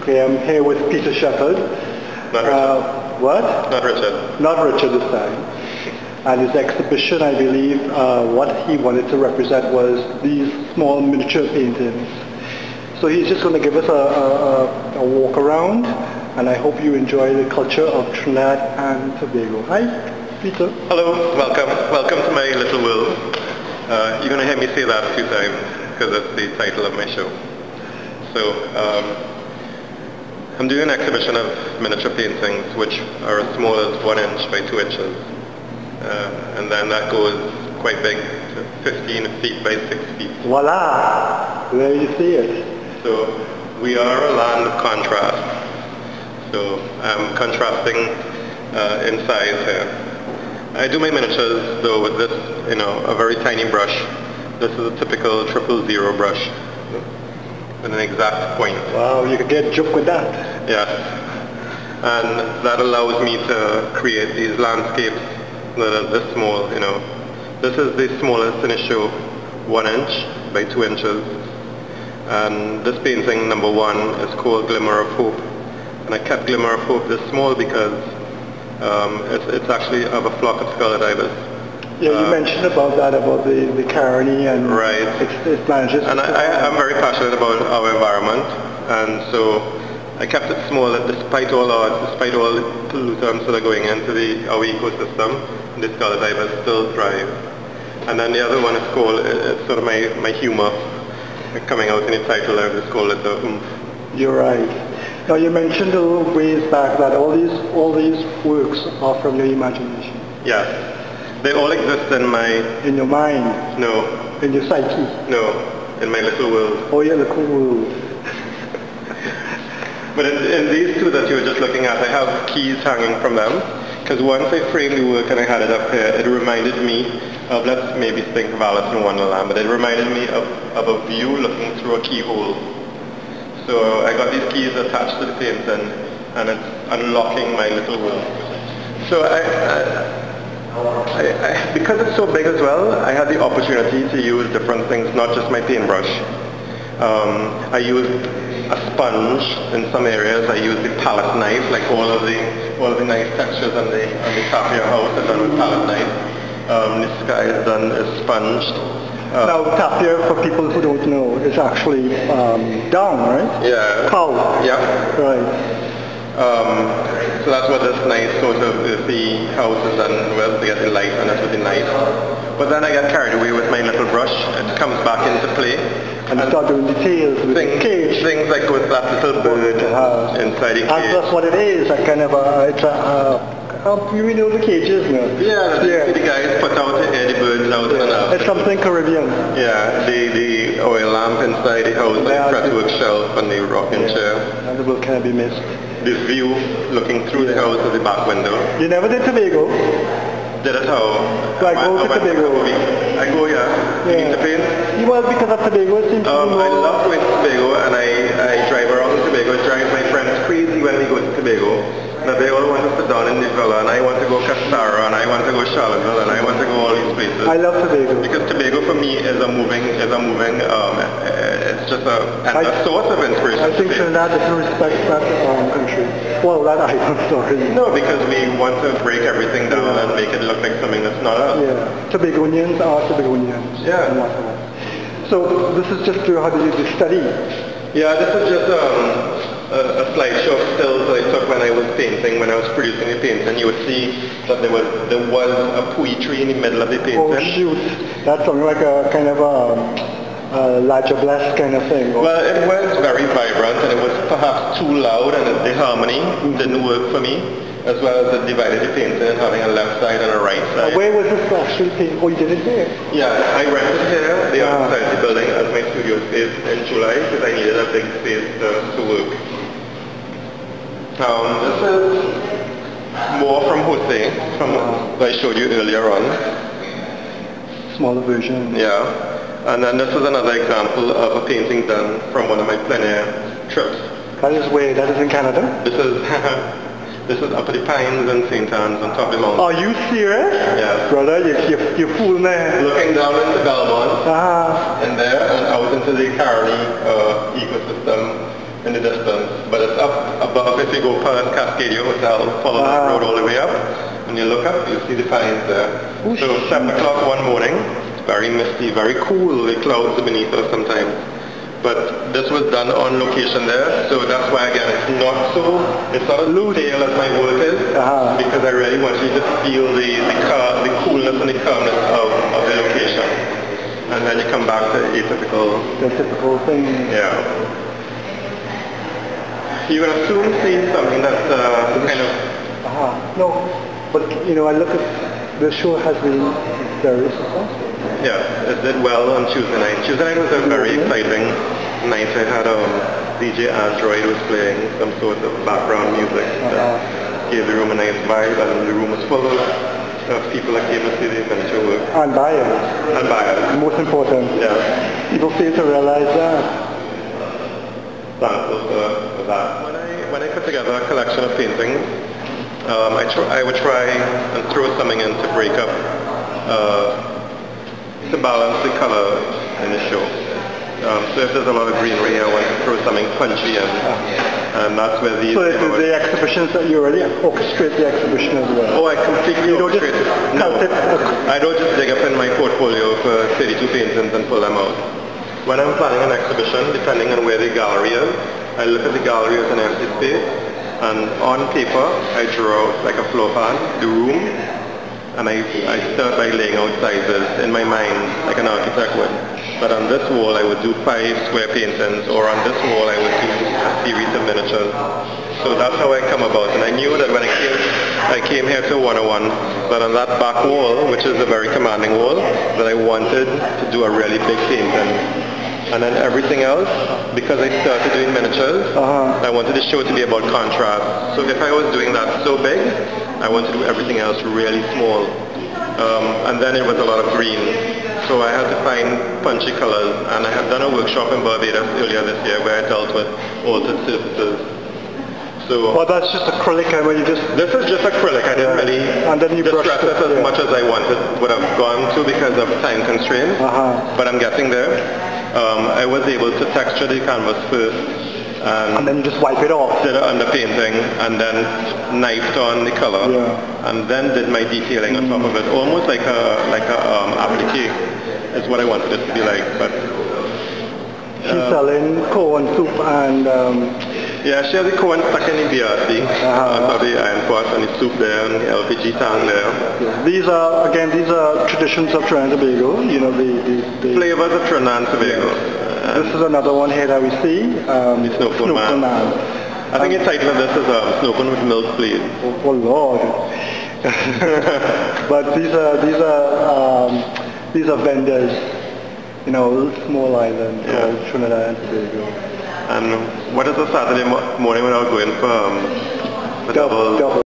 Okay, I'm here with Peter Sheppard. Not Richard. What? Not Richard. Not Richard this time. And his exhibition, I believe, what he wanted to represent was these small miniature paintings. So he's just going to give us a walk around, and I hope you enjoy the culture of Trinidad and Tobago. Hi, Peter. Hello, welcome to my little world. You're going to hear me say that a few times because it's the title of my show. So I'm doing an exhibition of miniature paintings which are as small as 1 inch by 2 inches. And then that goes quite big, to 15 feet by 6 feet. Voila! There you see it. So we are a land of contrast. So I'm contrasting in size here. I do my miniatures though with this, a very tiny brush. This is a typical 000 brush with an exact point. Wow, you could get joke with that. Yes. And that allows me to create these landscapes that are this small, This is the smallest in a show, 1 inch by 2 inches. And this painting, number 1, is called Glimmer of Hope. And I kept Glimmer of Hope this small because it's actually of a flock of scarlet ibis. Yeah, you mentioned about that, about the carony and right. It manages. And I'm very passionate about our environment, and so I kept it small despite all the pollutants that are going into our ecosystem. The scarlet ibis still thrive. And then the other one is called, it's sort of my humor coming out in the title. I just call it the oomph. You're right. Now you mentioned a little ways back that all these works are from your imagination. Yes. They all exist in your mind? No. In your psyche? No. In my little world. Oh, your little world. But in these two that you were just looking at, I have keys hanging from them. Because once I framed the work and I had it up here, it reminded me of, let's maybe think of Alice in Wonderland, but it reminded me of a view looking through a keyhole. So I got these keys attached to the painting, and it's unlocking my little world. So because it's so big as well, I had the opportunity to use different things, not just my paintbrush. I used a sponge in some areas. I used the palette knife, like all of the nice textures on the tapia house are done with palette knife. The sky is done as sponged. Now tapia, for people who don't know, is actually down, right? Yeah. Cow. Yeah. Right. So that's what this nice sort of earthy house is done with, to get the light on it with the knife. But then I get carried away with my little brush. It comes back into play. And start doing details with the cage. Things like with that little bird inside the cage. That's what it is, a kind of you know the cages, no? Yeah, the guys put out the birds out and out. It's something Caribbean. Yeah, the oil lamp inside the house, like fretwork shelf and the rocking chair. And the will can't be missed. The view looking through the house of the back window. You never did Tobago? Did it how? So I go to Tobago. I go, yeah. You need to paint? Well, because of Tobago it seems to be more... I love going to Tobago, and I drive around Tobago. It drives my friends crazy when we go to Tobago. Now they all want to sit down in the villa, and I want to go Castara, and I want to go Charlottesville, and I want to go all these places. I love Tobago. Because Tobago for me is a moving, it's just a source of inspiration. I think Trinidad doesn't respect that country. Well, that island, sorry. No, because we want to break everything down and make it look like something that's not us. Yeah, Tobagonians are Tobagonians. Yeah. So this is just how do you study? Yeah, this is just a slideshow of stills that I took when I was painting, when I was producing the painting. You would see that there was a pui tree in the middle of the painting. Oh shoot, that sounds like a kind of a Lajabless kind of thing. Well, it was very vibrant, and it was perhaps too loud, and the harmony didn't work for me, as well as the divided the painting and having a left side and a right side. Where was this actually painted? Oh, you did it there? Yeah, I rented here, the outside of the building, as my studio space in July, because I needed a big space to work. This is more from Jose, that I showed you earlier on. Smaller version. Yeah. And then this is another example of a painting done from one of my plein air trips. That is where? That is in Canada? This is up at the Pines and St. Anne's on top of the mountain. Are you serious? Yes. Brother, you're fooling me. Looking down into Belmont, and there, and out into the Caroni ecosystem in the distance, but it's up above. If you go past Cascadia Hotel, follow that road all the way up, when you look up, you'll see the pines there. So 7 o'clock one morning, it's very misty, very cool, the clouds are beneath us sometimes. But this was done on location there, so that's why again it's not as detailed as my work is, because I really want you to feel the coolness and the calmness of the location. And then you come back to the typical thing. Yeah. You would assume seeing something that's kind of... No, but you know, I look at the show has been very successful. Yeah, it did well on Tuesday night. Tuesday night was a very exciting night. I had DJ Android was playing some sort of background music that gave the room a nice vibe, and the room was full of people that came to see the miniature work. And buyers. And buyers. Most important. Yeah. People fail to realize that. Thankful for that. When I put together a collection of paintings, I would try and throw something in to break up, to balance the color in the show. So if there's a lot of greenery, I want to throw something punchy in, and that's where these... So the exhibitions that you already orchestrate the exhibition as well? Oh, I completely orchestrate. No, I don't just dig up in my portfolio for 32 paintings and pull them out. When I'm planning an exhibition, depending on where the gallery is, I look at the gallery as an empty space, and on paper, I draw like a floor plan, the room, and I start by laying out sizes in my mind, like an architect would. But on this wall, I would do 5 square paintings, or on this wall, I would do a series of miniatures. So that's how I come about. And I knew that when I came here to 101, that on that back wall, which is a very commanding wall, that I wanted to do a really big painting. And then everything else, because I started doing miniatures, I wanted the show to be about contrast. So if I was doing that so big, I wanted to do everything else really small. And then it was a lot of green. So I had to find punchy colors, and I had done a workshop in Barbados earlier this year where I dealt with altered surfaces. So, well, that's just acrylic, and when you just... This is just acrylic. I didn't really distress it as much as I would have gone to because of time constraints, but I'm getting there. I was able to texture the canvas first, and then you just wipe it off. Did it underpainting, and then knifed on the color, and then did my detailing on top of it, almost like a applique is what I wanted it to be like. But she's selling corn soup and yeah, she has the corn stuck in the BRC on top of the iron pot, and the soup there, and the LPG tank there. These are traditions of Trinidad and Tobago, you know, the flavors of Trinidad and Tobago. This is another one here that we see, the Snowcone Man. I think the title of this is Snowcone with Milk, Please. Oh Lord. But these are vendors, you know, small island called Trinidad and Tobago. And what is a Saturday morning without going for a double